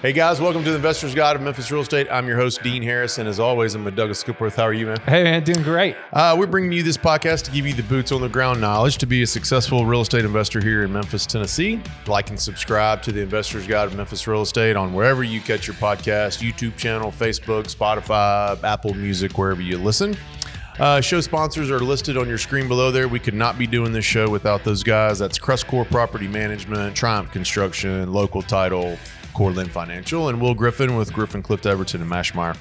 Hey guys, welcome to the Investor's Guide of Memphis Real Estate. I'm your host, Dean Harris, and as always, I'm with Douglas Skipworth. How are you, man? Hey, man, doing great. We're bringing you this podcast to give you the boots on the ground knowledge to be a successful real estate investor here in Memphis, Tennessee. Like and subscribe to the Investor's Guide of Memphis Real Estate on wherever you catch your podcast, YouTube channel, Facebook, Spotify, Apple Music, wherever you listen. Show sponsors are listed on your screen below there. We could not be doing this show without those guys. That's CrestCore Property Management, Triumph Construction, Local Title, Cortland Financial, and Will Griffin with Griffin, Clift, Everton, and Mashmeyer.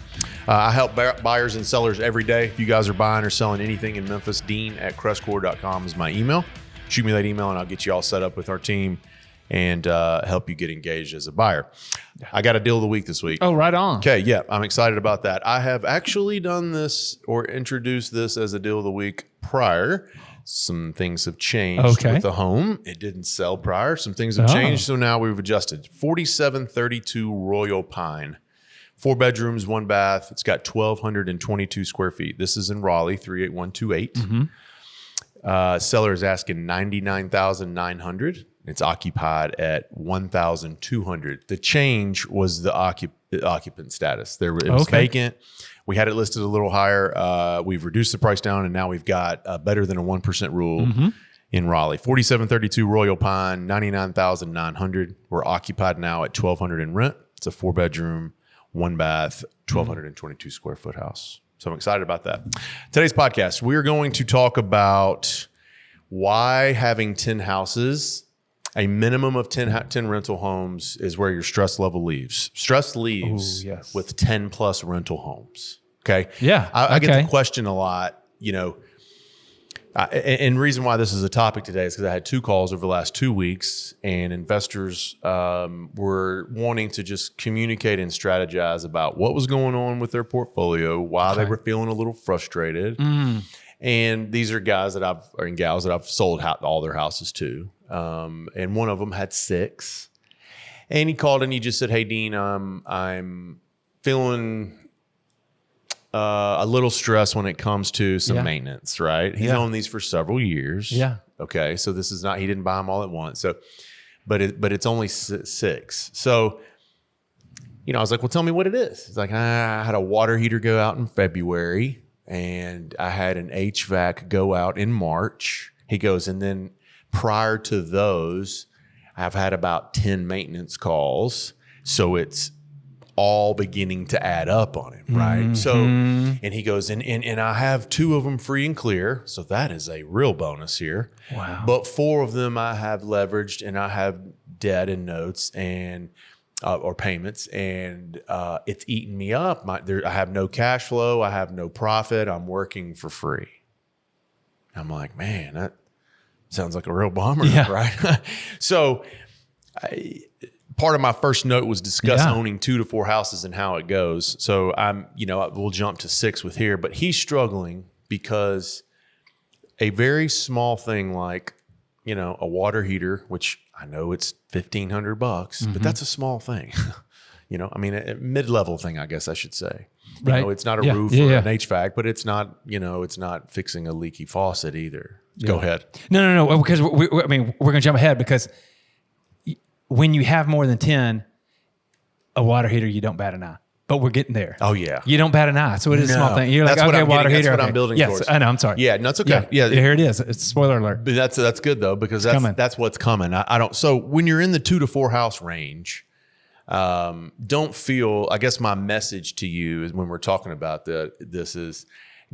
I help buyers and sellers every day. If you guys are buying or selling anything in Memphis, dean@crestcore.com is my email. Shoot me that email and I'll get you all set up with our team and help you get engaged as a buyer. I got a deal of the week this week. Oh, right on. Okay, yeah, I'm excited about that. I have actually done this or introduced this as a deal of the week prior. Some things have changed with the home. It didn't sell prior. Some things have changed, so now we've adjusted. 4732 Royal Pine. 4 bedrooms, 1 bath. It's got 1,222 square feet. This is in Raleigh, 38128. Seller is asking $99,900. It's occupied at 1,200. The change was the occupant status. It was vacant. We had it listed a little higher. We've reduced the price down, and now we've got better than a 1% rule in Raleigh. 4732 Royal Pine, $99,900. We're occupied now at 1,200 in rent. It's a 4 bedroom, 1 bath, 1,222 square foot house. So I'm excited about that. Today's podcast, we're going to talk about why having 10 houses, a minimum of 10 rental homes is where your stress level leaves. Stress leaves with 10 plus rental homes. Okay. Yeah. I get the question a lot, and the reason why this is a topic today is because I had 2 calls over the last 2 weeks, and investors were wanting to just communicate and strategize about what was going on with their portfolio, why they were feeling a little frustrated. And these are guys and gals that I've sold all their houses to. And one of them had 6, and he called and he just said, "Hey, Dean, I'm feeling a little stress when it comes to some maintenance." Right? He's owned these for several years. Yeah. Okay. So this is not, he didn't buy them all at once. So, but it's only 6. So, I was like, "Well, tell me what it is." He's like, "I had a water heater go out in February, and I had an HVAC go out in March." He goes, "And then prior to those, I've had about 10 maintenance calls." So it's all beginning to add up on him, right? So, and he goes, and I have 2 of them free and clear. So that is a real bonus here. Wow. But 4 of them I have leveraged, and I have debt and notes and or payments, and it's eating me up. I have no cash flow. I have no profit. I'm working for free. I'm like, man, that sounds like a real bummer, right? So part of my first note was discuss owning 2 to 4 houses and how it goes. So we'll jump to 6 with here, but he's struggling because a very small thing like, a water heater, which I know it's $1,500, but that's a small thing. A mid-level thing, I guess I should say. It's not a roof or an HVAC, but it's not, it's not fixing a leaky faucet either. Go ahead. No, because we're going to jump ahead because when you have more than 10, a water heater, you don't bat an eye. But we're getting there. Oh, yeah. You don't bat an eye. So it is a small thing. You're like, okay, water heater. That's what I'm building towards. Yes, I know. I'm sorry. Yeah, no, it's okay. Yeah, here it is. It's spoiler alert. But that's good, though, because that's what's coming. I don't. So when you're in the 2 to 4 house range, don't feel, I guess my message to you is when we're talking about this is,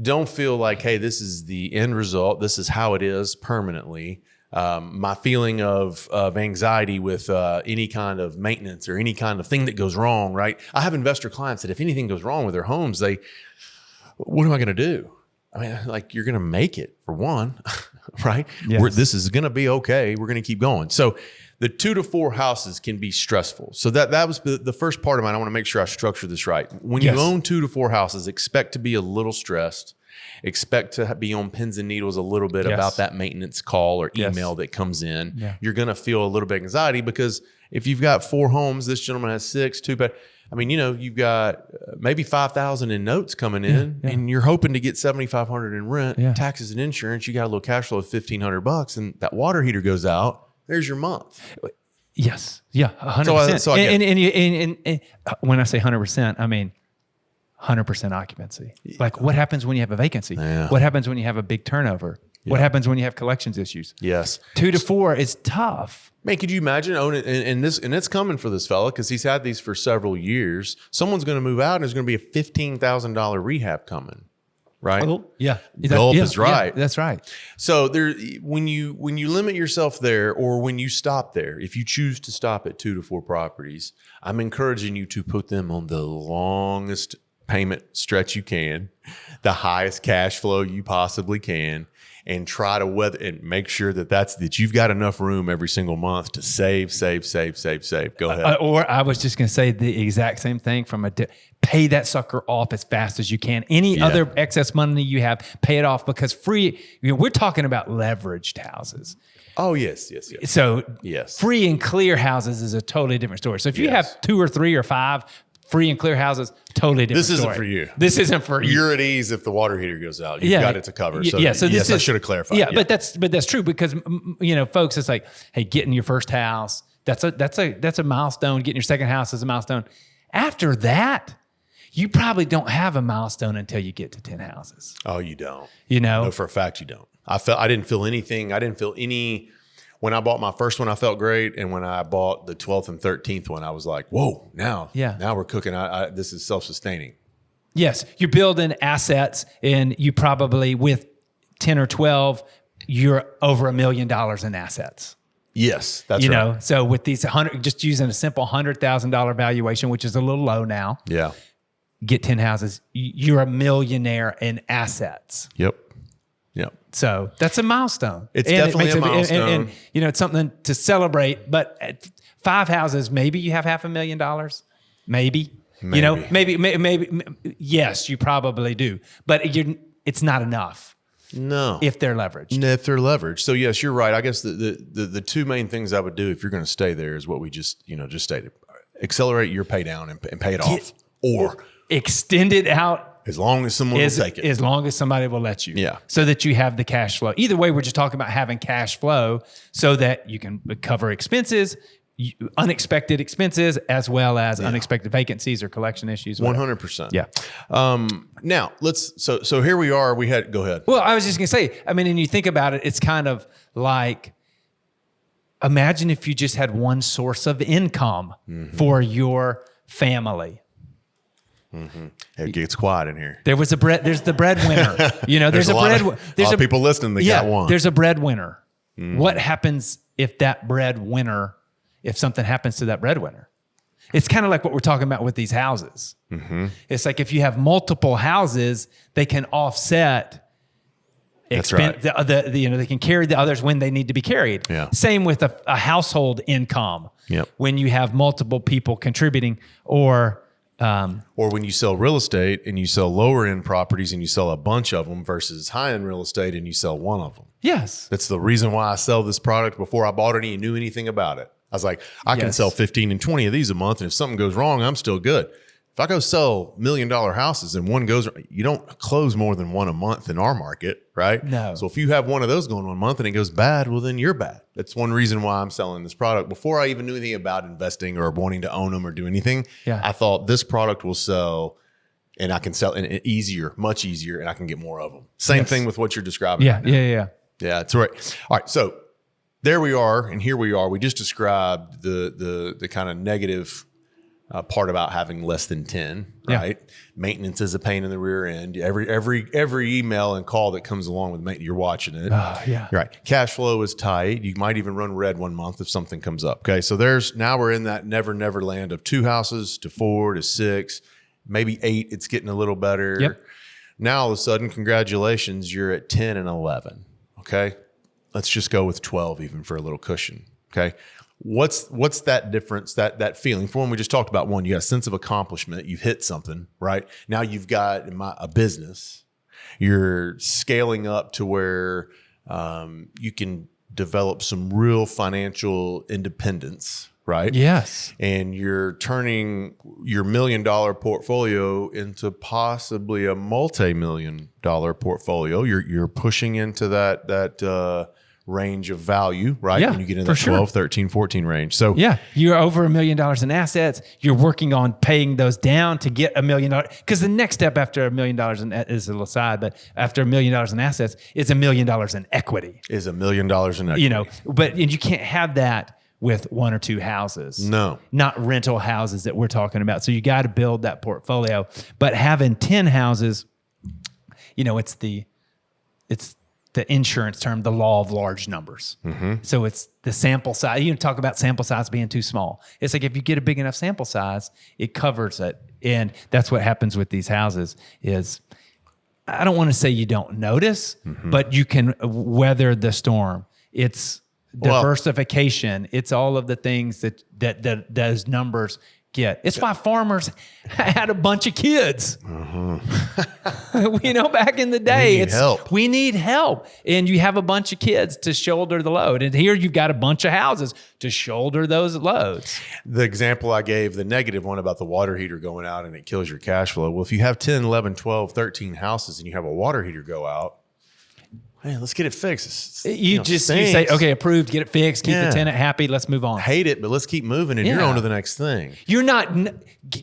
don't feel like, hey, this is the end result. This is how it is permanently. My feeling of anxiety with any kind of maintenance or any kind of thing that goes wrong, right? I have investor clients that if anything goes wrong with their homes, what am I going to do? I mean, like, you're going to make it for one, right? Yes. This is going to be okay. We're going to keep going. So the 2 to 4 houses can be stressful. So that was the first part of mine. I want to make sure I structure this right. When you own 2 to 4 houses, expect to be a little stressed. Expect to be on pins and needles a little bit about that maintenance call or email that comes in. Yeah. You're going to feel a little bit of anxiety because if you've got 4 homes, this gentleman has 6, 2 bed. I mean, you've got maybe $5,000 in notes coming in, and you're hoping to get $7,500 in rent, taxes and insurance. You got a little cash flow of $1,500, and that water heater goes out. There's your month. Yes. Yeah. 100%. So I get it. And when I say 100%, I mean 100% occupancy. Like what happens when you have a vacancy? Yeah. What happens when you have a big turnover? What happens when you have collections issues? Yes. 2 to 4 is tough. Man, could you imagine owning and it's coming for this fella because he's had these for several years. Someone's going to move out and there's going to be a $15,000 rehab coming, right? Oh, yeah. Gulp is right. Yeah, that's right. So there, when you limit yourself there, or when you stop there, if you choose to stop at 2 to 4 properties, I'm encouraging you to put them on the longest payment stretch you can, the highest cash flow you possibly can, and try to weather and make sure that you've got enough room every single month to save. Go ahead. Or I was just going to say the exact same thing pay that sucker off as fast as you can. Any other excess money you have, pay it off because we're talking about leveraged houses. Oh, yes. So yes, free and clear houses is a totally different story. So if you have 2 or 3 or 5 free and clear houses, totally different story. This isn't for you. This isn't for you. You're at ease if the water heater goes out. You've got it to cover. So, so this I should have clarified. Yeah, but that's true because folks, it's like, hey, getting your first house, that's a milestone. Getting your second house is a milestone. After that, you probably don't have a milestone until you get to 10 houses. Oh, you don't. No, for a fact you don't. I didn't feel anything. I didn't feel any. When I bought my first one, I felt great. And when I bought the 12th and 13th one, I was like, whoa, now we're cooking. This is self-sustaining. Yes. You're building assets and you probably with 10 or 12, you're over $1 million in assets. Yes, that's right. So with these just using a simple $100,000 valuation, which is a little low now. Yeah. Get 10 houses. You're a millionaire in assets. Yep. So that's a milestone. It's definitely a milestone. And it's something to celebrate. But at 5 houses, maybe you have $500,000. Maybe. Maybe. Yes, you probably do. But it's not enough. No. If they're leveraged. If they're leveraged. So yes, you're right. I guess the 2 main things I would do if you're going to stay there is what we just stated. Accelerate your pay down and pay it off. Or extend it out. As long as someone will take it. As long as somebody will let you. Yeah. So that you have the cash flow. Either way, we're just talking about having cash flow so that you can cover expenses, unexpected expenses, as well as unexpected vacancies or collection issues. 100%. Yeah. Now so here we are. Go ahead. Well, I was just going to say, and you think about it, it's kind of like, imagine if you just had one source of income for your family. Mm-hmm. It gets quiet in here. There's the breadwinner. There's a lot of people listening that got one. There's a breadwinner. Mm-hmm. What happens if something happens to that breadwinner? It's kind of like what we're talking about with these houses. Mm-hmm. It's like if you have multiple houses, they can offset expense. Right. They can carry the others when they need to be carried. Yeah. Same with a household income. Yep. When you have multiple people contributing, or when you sell real estate and you sell lower end properties and you sell a bunch of them versus high end real estate and you sell one of them. Yes. That's the reason why I sell this product. Before I bought it, and knew anything about it. I was like, I can sell 15 and 20 of these a month. And if something goes wrong, I'm still good. If I go sell $1 million houses and one goes, you don't close more than one a month in our market, right? No. So if you have one of those going 1 month and it goes bad, well, then you're bad. That's one reason why I'm selling this product. Before I even knew anything about investing or wanting to own them or do anything, I thought this product will sell and I can sell it easier, much easier, and I can get more of them. Same thing with what you're describing. Yeah, right now. yeah. Yeah, that's right. All right, so there we are, and here we are. We just described the kind of negative part about having less than 10, right? Yeah. Maintenance is a pain in the rear end. Every email and call that comes along with maintenance, you're watching it. Right. Cash flow is tight. You might even run red 1 month if something comes up. Okay. So now we're in that never land of 2 houses to 4 to 6, maybe 8. It's getting a little better. Yep. Now all of a sudden, congratulations, you're at 10 and 11. Okay. Let's just go with 12 even for a little cushion. Okay. What's that difference, that feeling? For one, we just talked about one, you got a sense of accomplishment. You've hit something, right? Now you've got a business. You're scaling up to where you can develop some real financial independence, right? Yes. And you're turning your $1 million portfolio into possibly a multi-million-dollar portfolio. You're pushing into that range of value, right? Yeah, When you get in for that sure. 12, 13, 14 range. So Yeah, you're over $1 million in assets. You're working on paying those down to get $1 million. Because the next step after $1 million is a little aside, but after $1 million in assets is $1 million in equity. is $1 million in equity. You know, and you can't have that with one or two houses. No. Not rental houses that we're talking about. So you got to build that portfolio. But having 10 houses, you know, it's the insurance term, the law of large numbers. So it's the sample size. You talk about sample size being too small. It's like if you get a big enough sample size, it covers it. And that's what happens with these houses is, I don't want to say you don't notice, but you can weather the storm. It's diversification. It's all of the things that those numbers get. It's why farmers had a bunch of kids. You know, back in the day, we need help. And you have a bunch of kids to shoulder the load. And here you've got a bunch of houses to shoulder those loads. The example I gave, the negative one about the water heater going out and it kills your cash flow. Well, if you have 10, 11, 12, 13 houses and you have a water heater go out, hey, let's get it fixed. You say, okay, approved, get it fixed, keep the tenant happy, let's move on. Hate it, but let's keep moving and you're on to the next thing. You're not,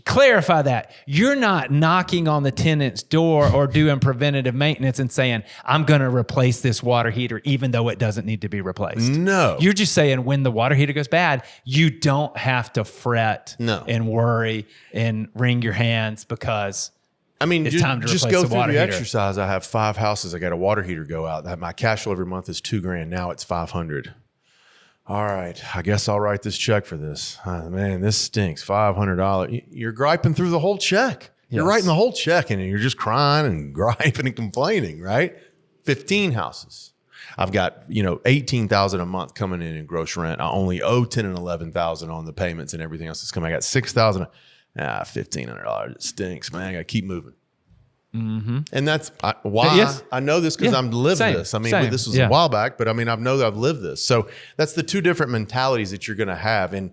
clarify that. You're not knocking on the tenant's door or doing preventative maintenance and saying, I'm going to replace this water heater even though it doesn't need to be replaced. No. You're just saying when the water heater goes bad, you don't have to fret and worry and wring your hands because I mean, it's time to just replace go the through water the heater. exercise. I have 5 houses. I got a water heater go out. My cash flow every month is $2,000. Now it's $500. All right, I guess I'll write this check for this. Man, this stinks. $500. You're griping through the whole check. You're writing the whole check, and you're just crying and griping and complaining. Right? 15 houses. I've got $18,000 a month coming in gross rent. I only owe $10,000 and $11,000 on the payments and everything else that's coming. I got $6,000. $1,500. It stinks, man. I got to keep moving. And that's why I know this because I've lived this. I mean, this was a while back, but I mean, I've lived this. So that's the two different mentalities that you're going to have. And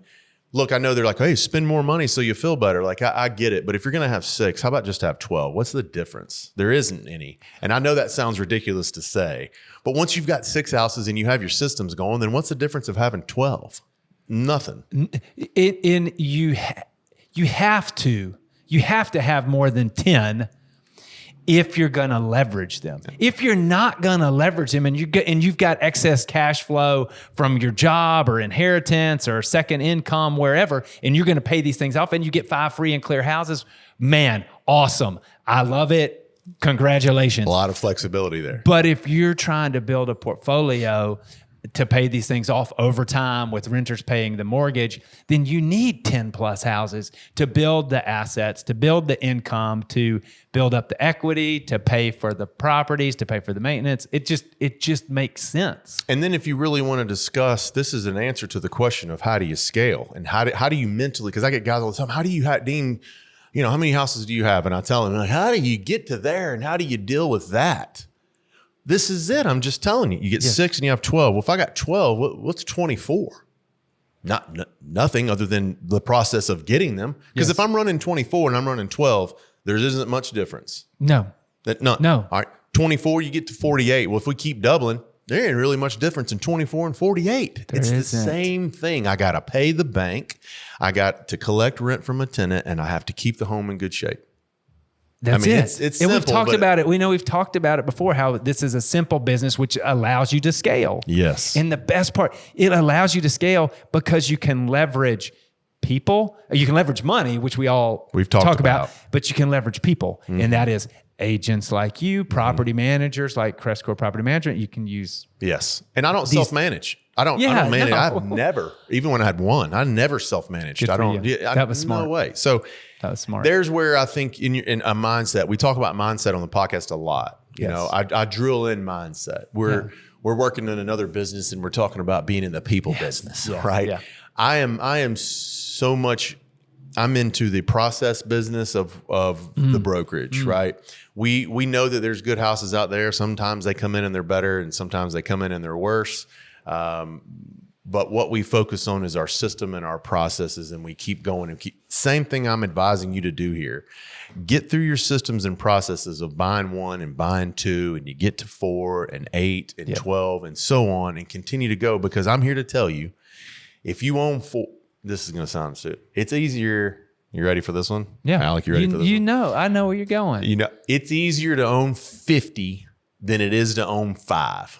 look, I know they're like, hey, spend more money so you feel better. Like I get it. But if you're going to have 6, how about just have 12? What's the difference? There isn't any. And I know that sounds ridiculous to say, but once you've got 6 houses and you have your systems going, then what's the difference of having 12? Nothing. You have to have more than 10 if you're going to leverage them. If you're not going to leverage them and you've got excess cash flow from your job or inheritance or second income, wherever, and you're going to pay these things off and you get 5 free and clear houses, man, awesome. I love it. Congratulations. A lot of flexibility there. But if you're trying to build a portfolio to pay these things off over time with renters paying the mortgage, then you need 10 plus houses to build the assets, to build the income, to build up the equity, to pay for the properties, to pay for the maintenance. It just makes sense. And then if you really want to discuss, this is an answer to the question of how do you scale and how do you mentally, because I get guys all the time, how do you, Dean, how many houses do you have? And I tell them, like, how do you get to there and how do you deal with that? This is it. I'm just telling you. You get 6 and you have 12. Well, if I got 12, what's 24? Nothing other than the process of getting them. Because if I'm running 24 and I'm running 12, there isn't much difference. No. No. All right. 24, you get to 48. Well, if we keep doubling, there ain't really much difference in 24 and 48. It's the same thing. I got to pay the bank. I got to collect rent from a tenant, and I have to keep the home in good shape. That's it. It's and simple, we've talked about it. We know we've talked about it before, how this is a simple business, which allows you to scale. Yes. And the best part, it allows you to scale because you can leverage people. You can leverage money, which we've talked about, but you can leverage people. Mm-hmm. And that is agents like you, property managers like CrestCore Property Management. You can use. Yes. And I don't self-manage. I don't manage. No. I've never, even when I had one, I never self-managed. That was smart. No way. So that was smart. There's where I think in a mindset, we talk about mindset on the podcast a lot. I drill in mindset. We're working in another business and we're talking about being in the people business, right? Yeah. I am so much, I'm into the process business of the brokerage, right? We know that there's good houses out there. Sometimes they come in and they're better and sometimes they come in and they're worse. But what we focus on is our system and our processes, and we keep going and same thing I'm advising you to do here. Get through your systems and processes of buying 1 and buying 2, and you get to 4 and 8 and 12 and so on, and continue to go, because I'm here to tell you, if you own 4, this is going to sound stupid. It's easier. You ready for this one? Yeah. Alec, you ready for this one? I know where you're going. It's easier to own 50 than it is to own 5.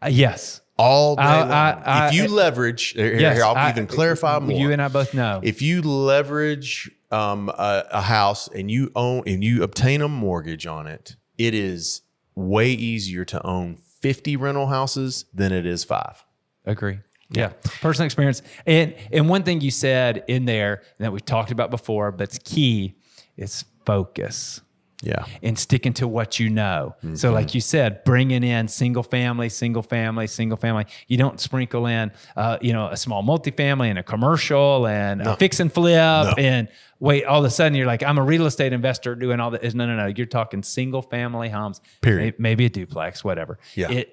Yes. All day long. If you leverage, I'll even clarify more. You and I both know. If you leverage a house and you obtain a mortgage on it, it is way easier to own 50 rental houses than it is 5. Agree. Yeah. Personal experience. And one thing you said in there that we've talked about before, but it's key, is focus. Yeah. And sticking to what you know. Mm-hmm. So like you said, bringing in single family. You don't sprinkle in, a small multifamily and a commercial and a fix and flip and wait, all of a sudden you're like, I'm a real estate investor doing all that. No. You're talking single family homes. Period. Maybe a duplex, whatever. Yeah.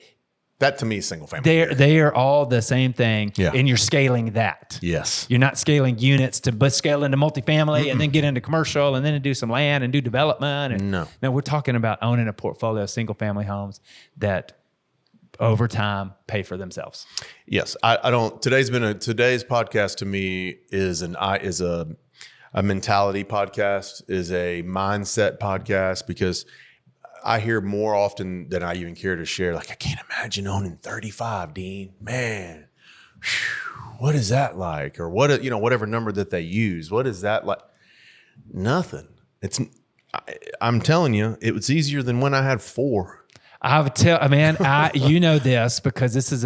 That to me is single family. They are all the same thing, yeah. And you're scaling that. Yes. You're not scaling units but scale into multifamily and then get into commercial and then do some land and do development. And no, we're talking about owning a portfolio of single family homes that over time pay for themselves. Yes. I don't. Today's podcast to me is a mentality podcast, is a mindset podcast, because I hear more often than I even care to share, like, I can't imagine owning 35, Dean. Man, what is that like? Or whatever number that they use. What is that like? Nothing. I'm telling you, it was easier than when I had 4. I would tell, man, this because this is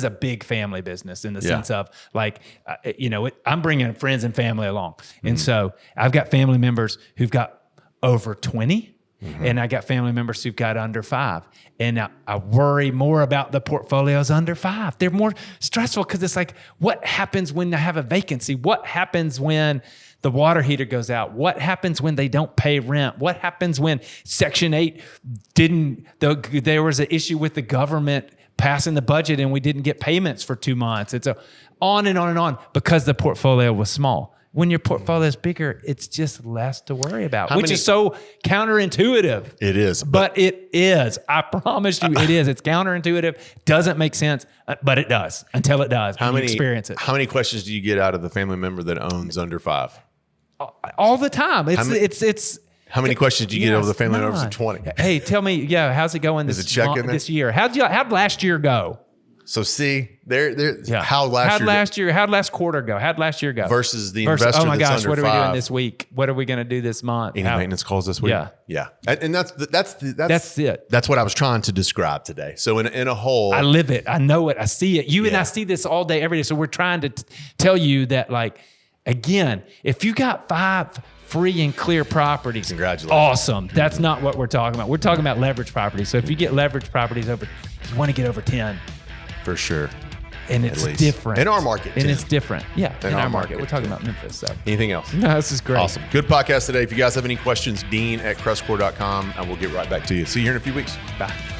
a big family business in the sense of like, I'm bringing friends and family along. And so I've got family members who've got over 20. Mm-hmm. And I got family members who've got under 5. And I worry more about the portfolios under 5. They're more stressful because it's like, what happens when I have a vacancy? What happens when the water heater goes out? What happens when they don't pay rent? What happens when Section 8 there was an issue with the government passing the budget and we didn't get payments for 2 months? It's on and on and on because the portfolio was small. When your portfolio is bigger, it's just less to worry about, which is so counterintuitive. It is. But it is. I promise you it is. It's counterintuitive. Doesn't make sense, but it does until it does. You experience it. How many questions do you get out of the family member that owns under 5? All the time. How many questions do you get over the family members of 20? Hey, tell me, how's it going this year? How'd last year go? So see, how'd last quarter go? How'd last year go? Versus the investor oh my that's gosh, under what are 5. we doing this week? What are we going to do this month? Any maintenance calls this week? Yeah. And that's it. That's what I was trying to describe today. So in a whole, I live it. I know it. I see it. And I see this all day, every day. So we're trying to tell you that, like, again, if you got 5 free and clear properties, congratulations. Awesome. That's not what we're talking about. We're talking about leverage properties. So if you get leverage properties you want to get over 10. For sure. And it's different. In our market, and it's different. Yeah, in our market. We're talking about Memphis. So. Anything else? No, this is great. Awesome. Good podcast today. If you guys have any questions, Dean at CrestCore.com, and we'll get right back to you. See you here in a few weeks. Bye.